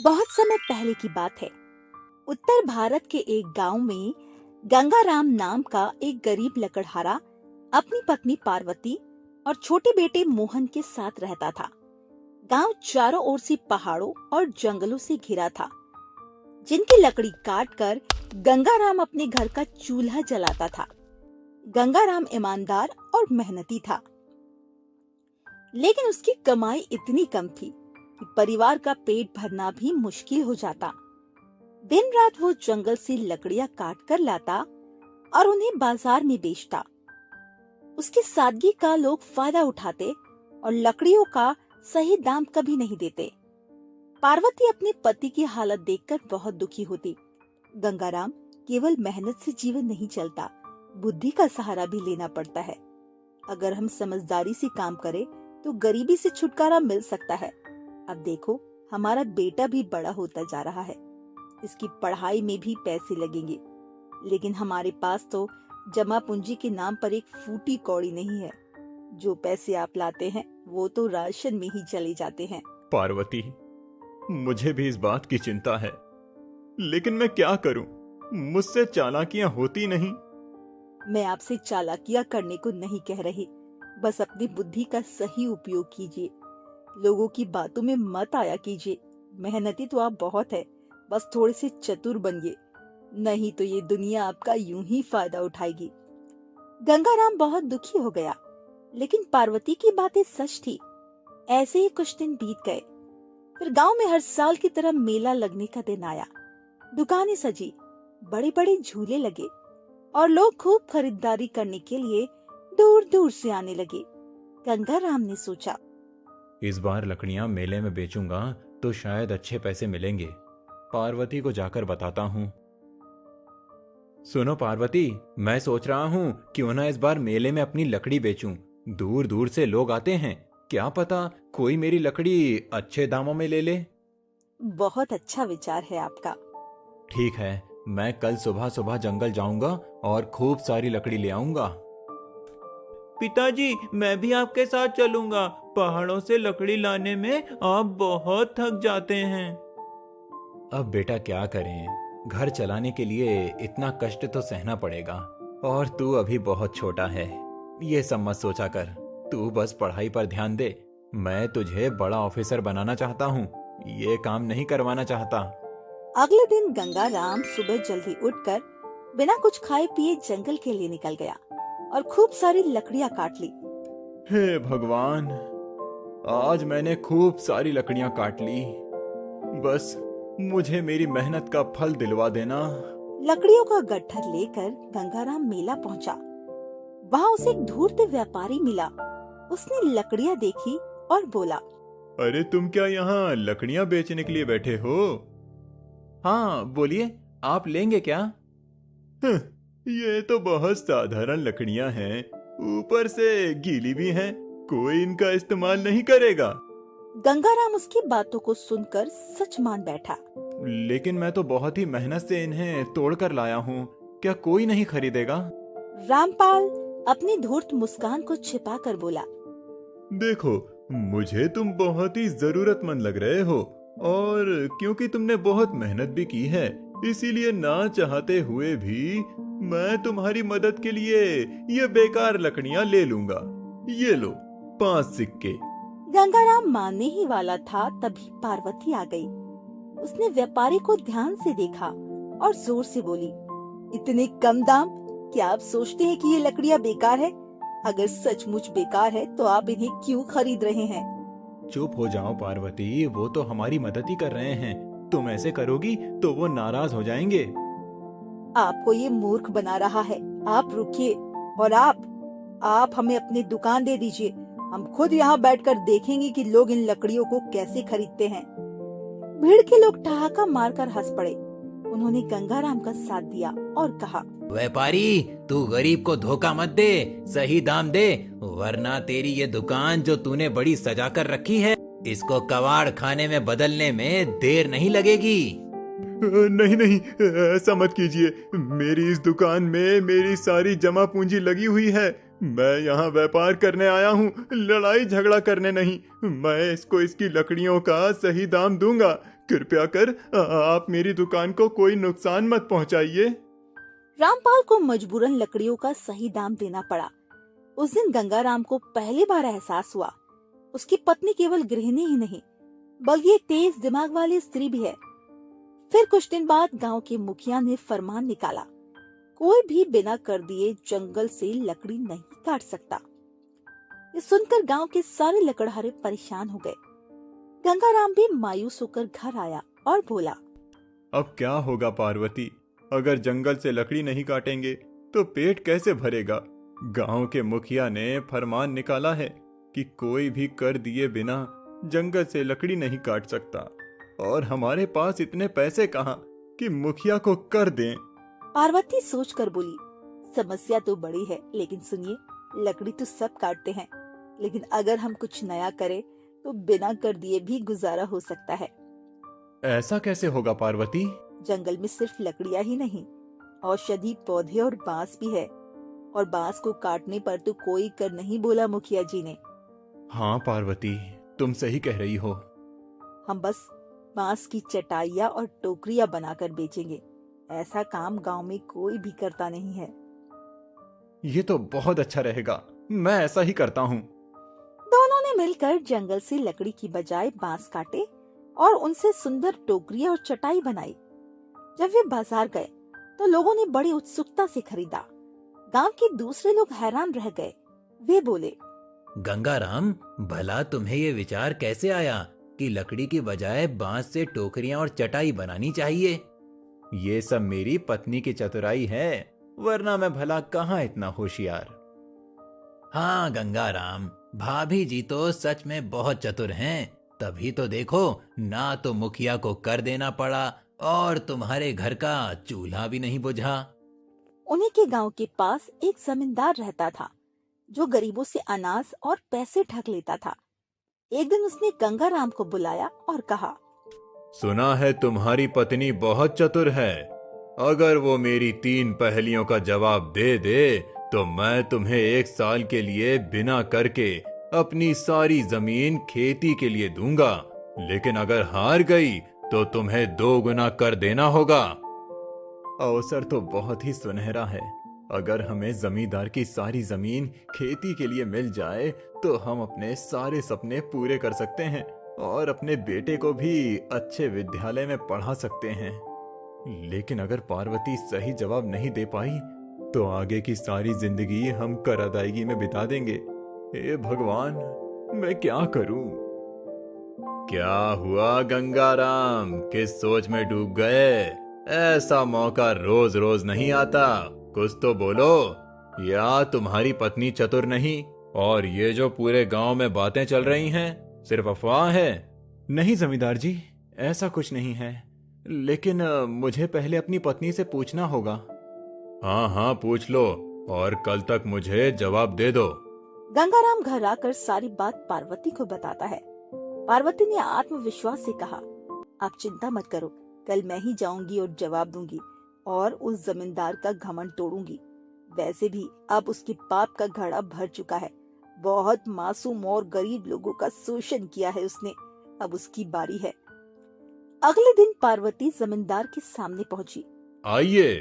बहुत समय पहले की बात है। उत्तर भारत के एक गांव में गंगाराम नाम का एक गरीब लकड़हारा अपनी पत्नी पार्वती और छोटे बेटे मोहन के साथ रहता था। गांव चारों ओर से पहाड़ों और जंगलों से घिरा था, जिनकी लकड़ी काटकर गंगाराम अपने घर का चूल्हा जलाता था। गंगाराम ईमानदार और मेहनती था, लेकिन उसकी कमाई इतनी कम थी कि परिवार का पेट भरना भी मुश्किल हो जाता। दिन रात वो जंगल से लकड़ियां काट कर लाता और उन्हें बाजार में बेचता। उसकी सादगी का लोग फायदा उठाते और लकड़ियों का सही दाम कभी नहीं देते। पार्वती अपने पति की हालत देखकर बहुत दुखी होती। गंगाराम केवल मेहनत से जीवन नहीं चलता, बुद्धि का सहारा भी लेना पड़ता है। अगर हम समझदारी से काम करें तो गरीबी से छुटकारा मिल सकता है। अब देखो, हमारा बेटा भी बड़ा होता जा रहा है, इसकी पढ़ाई में भी पैसे लगेंगे, लेकिन हमारे पास तो जमा पूंजी के नाम पर एक फूटी कौड़ी नहीं है। जो पैसे आप लाते हैं वो तो राशन में ही चले जाते हैं। पार्वती, मुझे भी इस बात की चिंता है, लेकिन मैं क्या करूं? मुझसे चालाकियां होती नहीं। मैं आपसे चालाकियां करने को नहीं कह रही, बस अपनी बुद्धि का सही उपयोग कीजिए। लोगों की बातों में मत आया कीजिए। मेहनती तो आप बहुत है, बस थोड़े से चतुर बनिए, नहीं तो ये दुनिया आपका यूं ही फायदा उठाएगी। गंगाराम बहुत दुखी हो गया, लेकिन पार्वती की बातें सच थी। ऐसे ही कुछ दिन बीत गए। फिर गांव में हर साल की तरह मेला लगने का दिन आया। दुकानें सजी, बड़े बड़े झूले लगे और लोग खूब खरीदारी करने के लिए दूर दूर से आने लगे। गंगाराम ने सोचा, इस बार लकड़ियां मेले में बेचूंगा तो शायद अच्छे पैसे मिलेंगे। पार्वती को जाकर बताता हूँ। सुनो पार्वती, मैं सोच रहा हूँ क्यों ना इस बार मेले में अपनी लकड़ी बेचूं। दूर दूर से लोग आते हैं, क्या पता कोई मेरी लकड़ी अच्छे दामों में ले ले। बहुत अच्छा विचार है आपका। ठीक है, मैं कल सुबह सुबह जंगल जाऊंगा और खूब सारी लकड़ी ले आऊंगा। पिताजी, मैं भी आपके साथ चलूंगा। पहाड़ों से लकड़ी लाने में आप बहुत थक जाते हैं। अब बेटा क्या करें, घर चलाने के लिए इतना कष्ट तो सहना पड़ेगा, और तू अभी बहुत छोटा है। ये सब मत सोचा कर, तू बस पढ़ाई पर ध्यान दे। मैं तुझे बड़ा ऑफिसर बनाना चाहता हूँ, ये काम नहीं करवाना चाहता। अगले दिन गंगाराम सुबह जल्दी उठकर बिना कुछ खाए पिए जंगल के लिए निकल गया और खूब सारी लकड़ियां काट ली। हे भगवान, आज मैंने खूब सारी लकड़ियां काट ली। बस मुझे मेरी मेहनत का फल दिलवा देना। लकड़ियों का गट्ठर लेकर गंगाराम मेला पहुंचा। वहां उसे एक धूर्त व्यापारी मिला। उसने लकड़ियां देखी और बोला, अरे तुम क्या यहाँ लकड़ियां बेचने के लिए बैठे हो? हाँ बोलिए, आप लेंगे क्या? ये तो बहुत साधारण लकड़ियां हैं, ऊपर से गीली भी हैं, कोई इनका इस्तेमाल नहीं करेगा। गंगाराम उसकी बातों को सुनकर सच मान बैठा। लेकिन मैं तो बहुत ही मेहनत से इन्हें तोड़कर लाया हूँ, क्या कोई नहीं खरीदेगा? रामपाल अपनी धूर्त मुस्कान को छिपाकर बोला, देखो, मुझे तुम बहुत ही जरूरतमंद लग रहे हो, और क्योंकि तुमने बहुत मेहनत भी की है, इसीलिए ना चाहते हुए भी मैं तुम्हारी मदद के लिए ये बेकार लकड़ियां ले लूंगा। ये लो 5 सिक्के। गंगाराम मानने ही वाला था, तभी पार्वती आ गई। उसने व्यापारी को ध्यान से देखा और जोर से बोली, इतने कम दाम? क्या आप सोचते हैं कि ये लकड़ियां बेकार है? अगर सचमुच बेकार है तो आप इन्हें क्यों खरीद रहे हैं? चुप हो जाओ पार्वती, वो तो हमारी मदद ही कर रहे हैं। तुम ऐसे करोगी तो वो नाराज हो जाएंगे। आपको ये मूर्ख बना रहा है। आप रुकिए, और आप हमें अपनी दुकान दे दीजिए। हम खुद यहाँ बैठकर देखेंगे कि लोग इन लकड़ियों को कैसे खरीदते हैं। भीड़ के लोग ठहाका मारकर हंस पड़े। उन्होंने गंगाराम का साथ दिया और कहा, व्यापारी, तू गरीब को धोखा मत दे, सही दाम दे, वरना तेरी ये दुकान जो तूने बड़ी सजा कर रखी है, इसको कबाड़ खाने में बदलने में देर नहीं लगेगी। नहीं नहीं, ऐसा मत कीजिए। मेरी इस दुकान में मेरी सारी जमा पूंजी लगी हुई है। मैं यहाँ व्यापार करने आया हूँ, लड़ाई झगड़ा करने नहीं। मैं इसको इसकी लकड़ियों का सही दाम दूंगा, कृपया कर आप मेरी दुकान को कोई नुकसान मत पहुंचाइए। रामपाल को मजबूरन लकड़ियों का सही दाम देना पड़ा। उस दिन गंगाराम को पहली बार एहसास हुआ उसकी पत्नी केवल गृहिणी ही नहीं बल्कि एक तेज दिमाग वाली स्त्री भी है। फिर कुछ दिन बाद गांव के मुखिया ने फरमान निकाला, कोई भी बिना कर दिए जंगल से लकड़ी नहीं काट सकता। ये सुनकर गांव के सारे लकड़हारे परेशान हो गए। गंगाराम भी मायूस होकर घर आया और बोला, अब क्या होगा पार्वती, अगर जंगल से लकड़ी नहीं काटेंगे तो पेट कैसे भरेगा। गांव के मुखिया ने फरमान निकाला है कि कोई भी कर दिए बिना जंगल से लकड़ी नहीं काट सकता, और हमारे पास इतने पैसे कहाँ कि मुखिया को कर दें। पार्वती सोचकर बोली, समस्या तो बड़ी है, लेकिन सुनिए, लकड़ी तो सब काटते हैं, लेकिन अगर हम कुछ नया करें तो बिना कर दिए भी गुजारा हो सकता है। ऐसा कैसे होगा पार्वती? जंगल में सिर्फ लकड़ियां ही नहीं, औषधि पौधे और बांस भी है, और बांस को काटने पर तो कोई कर नहीं बोला मुखिया जी ने। हाँ पार्वती, तुम सही कह रही हो। हम बस बांस की चटाइयाँ और टोकरियां बनाकर बेचेंगे। ऐसा काम गांव में कोई भी करता नहीं है। ये तो बहुत अच्छा रहेगा, मैं ऐसा ही करता हूँ। दोनों ने मिलकर जंगल से लकड़ी की बजाय बांस काटे और उनसे सुंदर टोकरियां और चटाई बनाई। जब वे बाजार गए तो लोगों ने बड़ी उत्सुकता से खरीदा। गांव के दूसरे लोग हैरान रह गए। वे बोले, गंगाराम, भला तुम्हें ये विचार कैसे आया कि लकड़ी की बजाय बांस से टोकरियां और चटाई बनानी चाहिए? ये सब मेरी पत्नी की चतुराई है, वरना मैं भला कहाँ इतना होशियार। हाँ गंगाराम, भाभी जी तो सच में बहुत चतुर हैं। तभी तो देखो, ना तो मुखिया को कर देना पड़ा और तुम्हारे घर का चूल्हा भी नहीं बुझा। उन्हीं के गांव के पास एक जमींदार रहता था जो गरीबों से अनाज और पैसे ठग लेता था। एक दिन उसने गंगाराम को बुलाया और कहा, सुना है तुम्हारी पत्नी बहुत चतुर है। अगर वो मेरी 3 पहेलियों का जवाब दे दे तो मैं तुम्हें 1 साल के लिए बिना करके अपनी सारी जमीन खेती के लिए दूंगा, लेकिन अगर हार गई तो तुम्हें 2 गुना कर देना होगा। अवसर तो बहुत ही सुनहरा है। अगर हमें जमींदार की सारी जमीन खेती के लिए मिल जाए तो हम अपने सारे सपने पूरे कर सकते हैं और अपने बेटे को भी अच्छे विद्यालय में पढ़ा सकते हैं। लेकिन अगर पार्वती सही जवाब नहीं दे पाई तो आगे की सारी जिंदगी हम कर अदायगी में बिता देंगे। हे भगवान, मैं क्या करूं? क्या हुआ गंगाराम, किस सोच में डूब गए? ऐसा मौका रोज रोज नहीं आता, कुछ तो बोलो। या तुम्हारी पत्नी चतुर नहीं और ये जो पूरे गांव में बातें चल रही हैं सिर्फ अफवाह है? नहीं जमींदार जी, ऐसा कुछ नहीं है, लेकिन मुझे पहले अपनी पत्नी से पूछना होगा। हाँ हाँ, पूछ लो और कल तक मुझे जवाब दे दो। गंगाराम घर आकर सारी बात पार्वती को बताता है। पार्वती ने आत्मविश्वास से कहा, आप चिंता मत करो, कल मैं ही जाऊंगी और जवाब दूंगी और उस जमींदार का घमंड तोड़ूंगी। वैसे भी अब उसके पाप का घड़ा भर चुका है। बहुत मासूम और गरीब लोगों का शोषण किया है उसने, अब उसकी बारी है। अगले दिन पार्वती जमींदार के सामने पहुंची। आइए,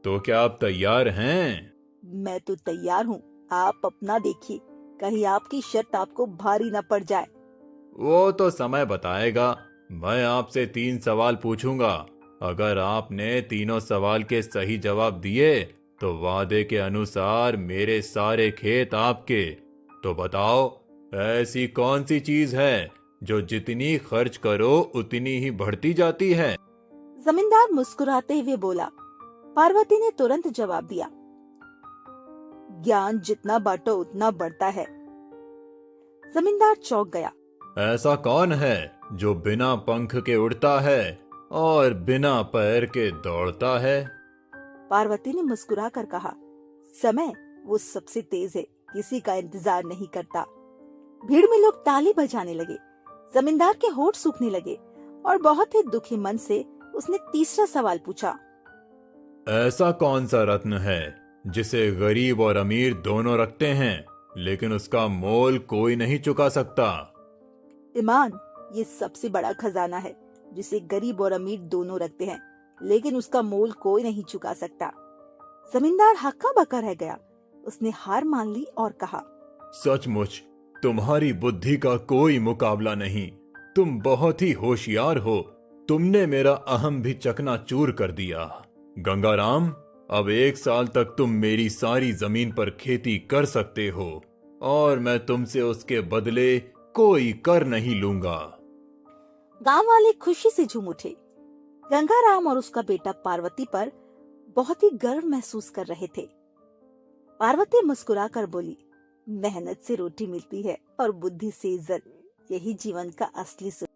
तो क्या आप तैयार हैं? मैं तो तैयार हूँ, आप अपना देखिए, कहीं आपकी शर्त आपको भारी न पड़ जाए। वो तो समय बताएगा। मैं आपसे 3 सवाल पूछूंगा। अगर आपने तीनों सवाल के सही जवाब दिए तो वादे के अनुसार मेरे सारे खेत आपके। तो बताओ, ऐसी कौन सी चीज है जो जितनी खर्च करो उतनी ही बढ़ती जाती है? जमींदार मुस्कुराते हुए बोला। पार्वती ने तुरंत जवाब दिया, ज्ञान जितना बांटो उतना बढ़ता है। जमींदार चौंक गया। ऐसा कौन है जो बिना पंख के उड़ता है और बिना पैर के दौड़ता है? पार्वती ने मुस्कुरा कर कहा, समय, वो सबसे तेज है, किसी का इंतजार नहीं करता। भीड़ में लोग ताली बजाने लगे। जमींदार के होंठ सूखने लगे और बहुत ही दुखी मन से उसने तीसरा सवाल पूछा, ऐसा कौन सा रत्न है जिसे गरीब और अमीर दोनों रखते हैं लेकिन उसका मोल कोई नहीं चुका सकता? ईमान, ये सबसे बड़ा खजाना है। जिसे गरीब और अमीर दोनों रखते हैं, लेकिन उसका मोल कोई नहीं चुका सकता। जमींदार हक्का बक्का रह गया। उसने हार मान ली और कहा, सचमुच तुम्हारी बुद्धि का कोई मुकाबला नहीं। तुम बहुत ही होशियार हो। तुमने मेरा अहम भी चकनाचूर कर दिया। गंगाराम, अब 1 साल तक तुम मेरी सारी जमीन पर खेती कर सकते हो और मैं तुमसे उसके बदले कोई कर नहीं लूंगा। गांव वाले खुशी से झूम उठे। गंगाराम और उसका बेटा पार्वती पर बहुत ही गर्व महसूस कर रहे थे। पार्वती मुस्कुराकर बोली, मेहनत से रोटी मिलती है और बुद्धि से इज्जत, यही जीवन का असली सुख।